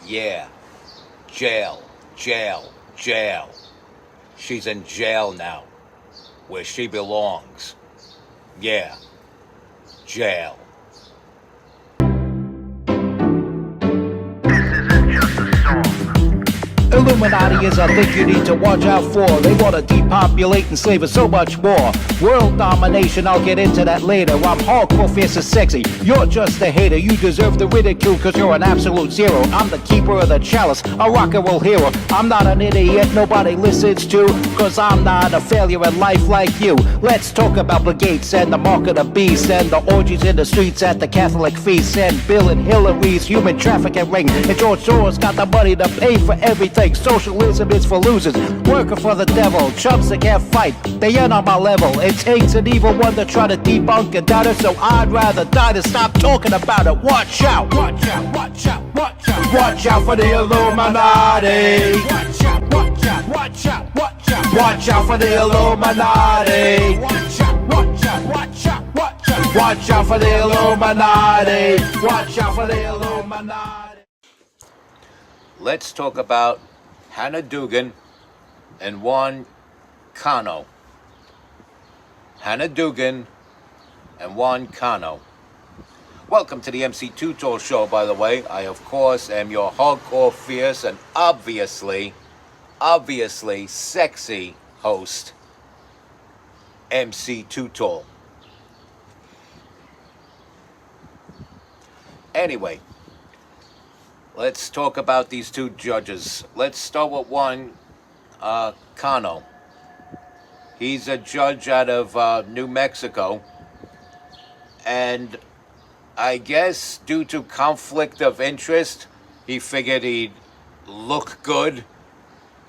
Yeah. Jail, jail, jail. She's in jail now, where she belongs. Yeah. Jail. Illuminati is a thing you need to watch out for. They want to depopulate and slave us so much more. World domination, I'll get into that later. I'm hardcore, fierce and sexy. You're just a hater. You deserve the ridicule because you're an absolute zero. I'm the keeper of the chalice, a rock and roll hero. I'm not an idiot nobody listens to, because I'm not a failure in life like you. Let's talk about the gates and the mark of the beast and the orgies in the streets at the Catholic feasts and Bill and Hillary's human trafficking ring. And George Soros got the money to pay for everything. Socialism is for losers, working for the devil. Chumps that can't fight, they ain't on my level. It takes an evil one to try to debunk and doubt it, so I'd rather die than stop talking about it. Watch out, watch out, watch out, watch out. Watch out for the Illuminati. Watch out, watch out, watch out, watch out. Watch out for the Illuminati. Watch out, watch out, watch out, watch out. Watch out for the Illuminati. Watch out for the Illuminati. Let's talk about Hannah Dugan and Juan Cano. Hannah Dugan and Juan Cano. Welcome to the MC2 Toll Show, by the way. I, of course, am your hardcore, fierce, and obviously sexy host, MC2 Toll. Anyway, let's talk about these two judges. Let's start with Juan Cano. He's a judge out of New Mexico. And I guess due to conflict of interest, he figured he'd look good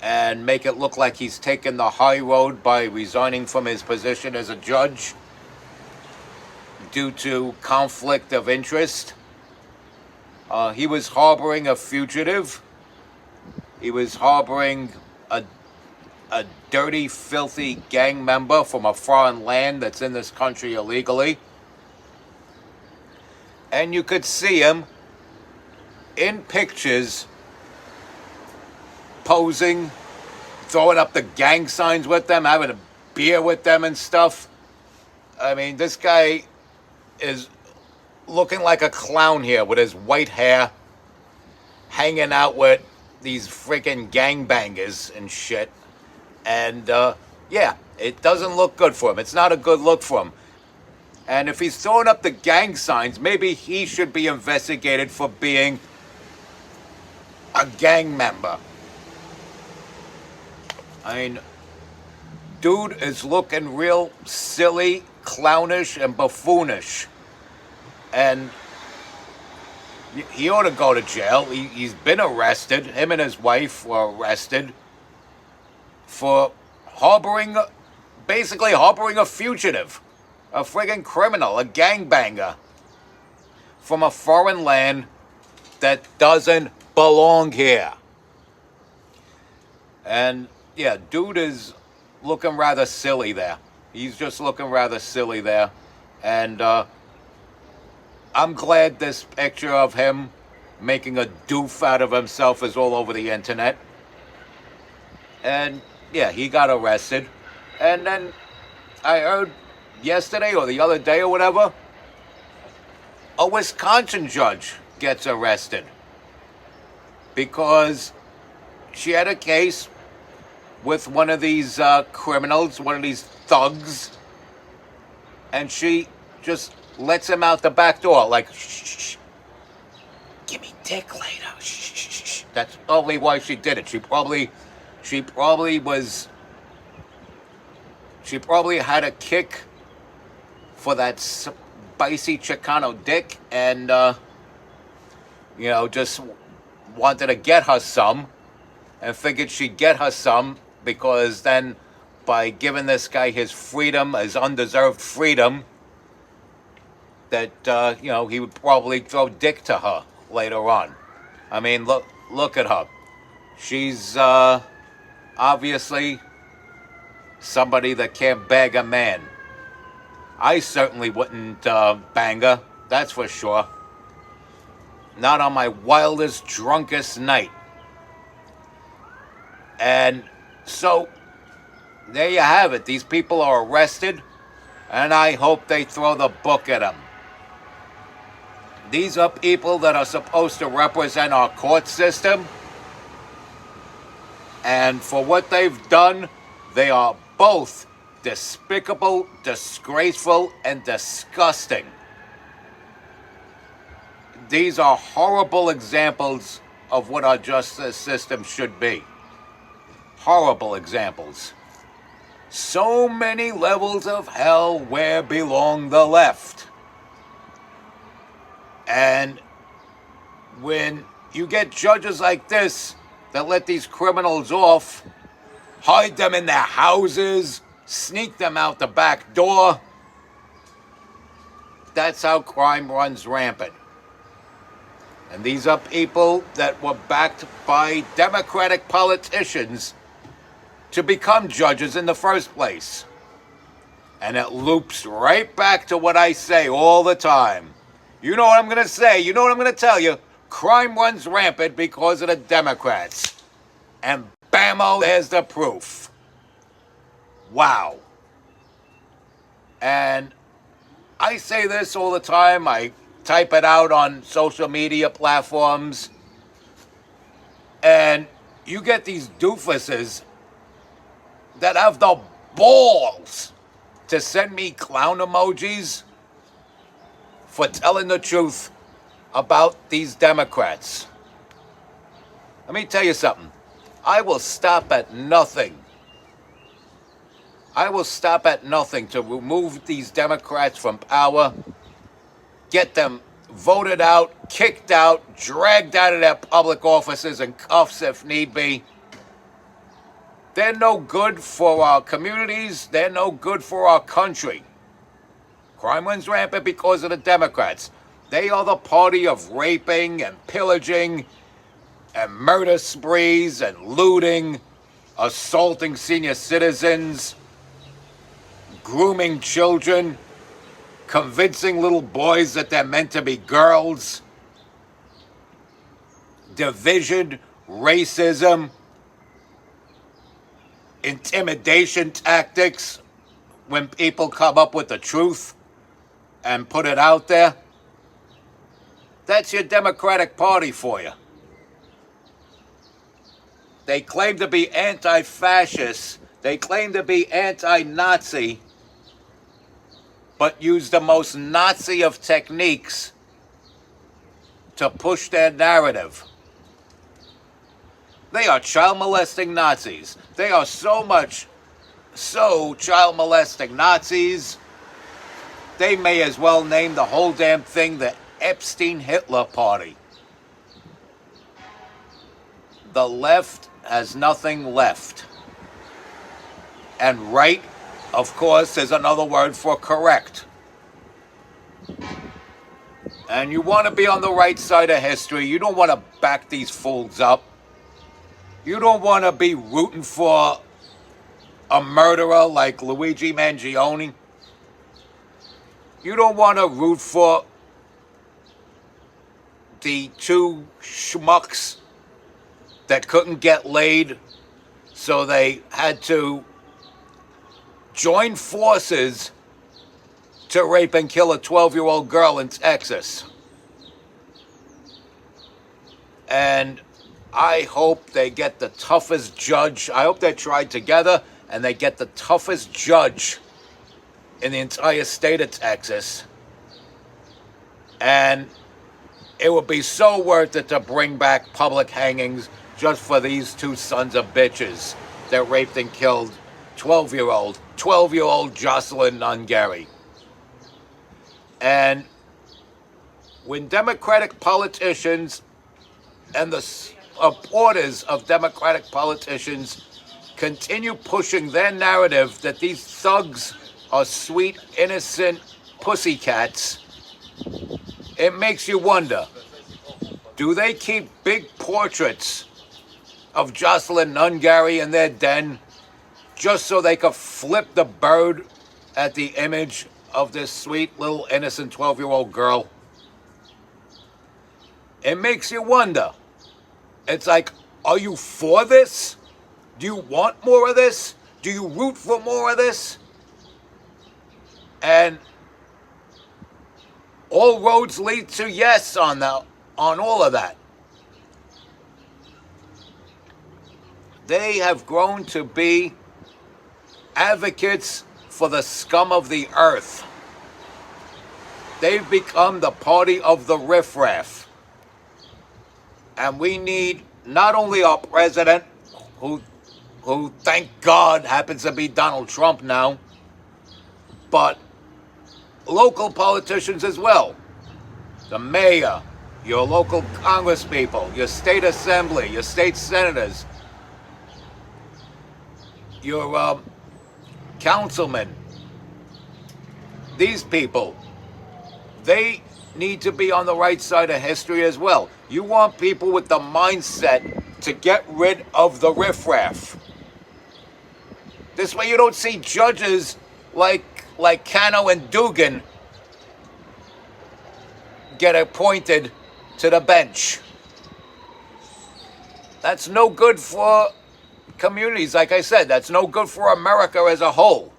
and make it look like he's taken the high road by resigning from his position as a judge due to conflict of interest. He was harboring a fugitive. He was harboring a dirty, filthy gang member from a foreign land that's in this country illegally. And you could see him in pictures posing, throwing up the gang signs with them, having a beer with them and stuff. I mean, this guy is looking like a clown here with his white hair, hanging out with these freaking gangbangers and shit. And yeah, it doesn't look good for him. It's not a good look for him. And if he's throwing up the gang signs, maybe he should be investigated for being a gang member. I mean, dude is looking real silly, clownish, and buffoonish. And he ought to go to jail. He's been arrested. Him and his wife were arrested for basically harboring a fugitive, a friggin' criminal, a gangbanger from a foreign land that doesn't belong here. And yeah, dude is looking rather silly there. He's just looking rather silly there. And I'm glad this picture of him making a doof out of himself is all over the internet. And yeah, he got arrested. And then I heard yesterday or the other day or whatever, a Wisconsin judge gets arrested because she had a case with one of these criminals, one of these thugs, and she just lets him out the back door, like, shh, give me dick later, shh. That's probably why she did it. She probably had a kick for that spicy Chicano dick, and just wanted to get her some, and figured she'd get her some because then by giving this guy his freedom, his undeserved freedom, that he would probably throw dick to her later on. I mean, look at her. She's obviously somebody that can't bag a man. I certainly wouldn't bang her, that's for sure. Not on my wildest, drunkest night. And so, there you have it. These people are arrested, and I hope they throw the book at them. These are people that are supposed to represent our court system, and for what they've done, they are both despicable, disgraceful, and disgusting. These are horrible examples of what our justice system should be. Horrible examples. So many levels of hell where belong the left. And when you get judges like this that let these criminals off, hide them in their houses, sneak them out the back door, that's how crime runs rampant. And these are people that were backed by Democratic politicians to become judges in the first place. And it loops right back to what I say all the time. You know what I'm going to say. You know what I'm going to tell you. Crime runs rampant because of the Democrats. And bammo, there's the proof. Wow. And I say this all the time. I type it out on social media platforms. And you get these doofuses that have the balls to send me clown emojis for telling the truth about these Democrats. Let me tell you something. I will stop at nothing. I will stop at nothing to remove these Democrats from power, get them voted out, kicked out, dragged out of their public offices in cuffs if need be. They're no good for our communities. They're no good for our country. Crime runs rampant because of the Democrats. They are the party of raping and pillaging and murder sprees and looting, assaulting senior citizens, grooming children, convincing little boys that they're meant to be girls, division, racism, intimidation tactics when people come up with the truth and put it out there. That's your Democratic Party for you. They claim to be anti-fascist. They claim to be anti-Nazi, but use the most Nazi of techniques to push their narrative. They are child molesting Nazis. They are so child molesting Nazis. They may as well name the whole damn thing the Epstein-Hitler Party. The left has nothing left. And right, of course, is another word for correct. And you want to be on the right side of history. You don't want to back these fools up. You don't want to be rooting for a murderer like Luigi Mangione. You don't want to root for the two schmucks that couldn't get laid, so they had to join forces to rape and kill a 12-year-old girl in Texas. And I hope they get the toughest judge. I hope they try together and they get the toughest judge in the entire state of Texas. And it would be so worth it to bring back public hangings just for these two sons of bitches that raped and killed 12-year-old Jocelyn Nungary. And when Democratic politicians and the supporters of Democratic politicians continue pushing their narrative that these thugs are sweet, innocent pussycats, it makes you wonder, do they keep big portraits of Jocelyn Nungary in their den just so they could flip the bird at the image of this sweet little innocent 12-year-old girl? It makes you wonder. It's like, are you for this? Do you want more of this? Do you root for more of this? And all roads lead to yes on all of that. They have grown to be advocates for the scum of the earth. They've become the party of the riffraff. And we need not only our president, who thank God happens to be Donald Trump now, but local politicians as well. The mayor, your local congresspeople, your state assembly, your state senators, your councilmen. These people, they need to be on the right side of history as well. You want people with the mindset to get rid of the riffraff. This way you don't see judges like Cano and Dugan get appointed to the bench. That's no good for communities, like I said. That's no good for America as a whole.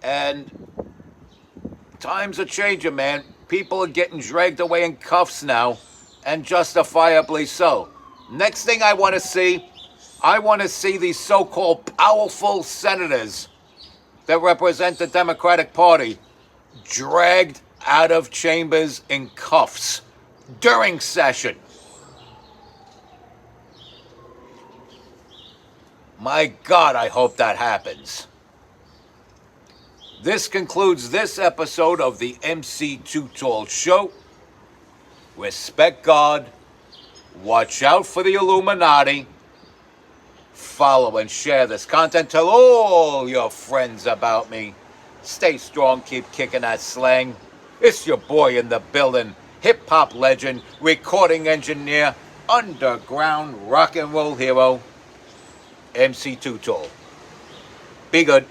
And times are changing, man. People are getting dragged away in cuffs now, and justifiably so. Next thing I want to see these so-called powerful senators that represent the Democratic Party dragged out of chambers in cuffs during session. My God, I hope that happens. This concludes this episode of the MC Too Tall Show. Respect God. Watch out for the Illuminati. Follow and share this content. Tell all your friends about me. Stay strong. Keep kicking that slang. It's your boy in the building. Hip-hop legend, recording engineer, underground rock and roll hero, MC Too Tall. Be good.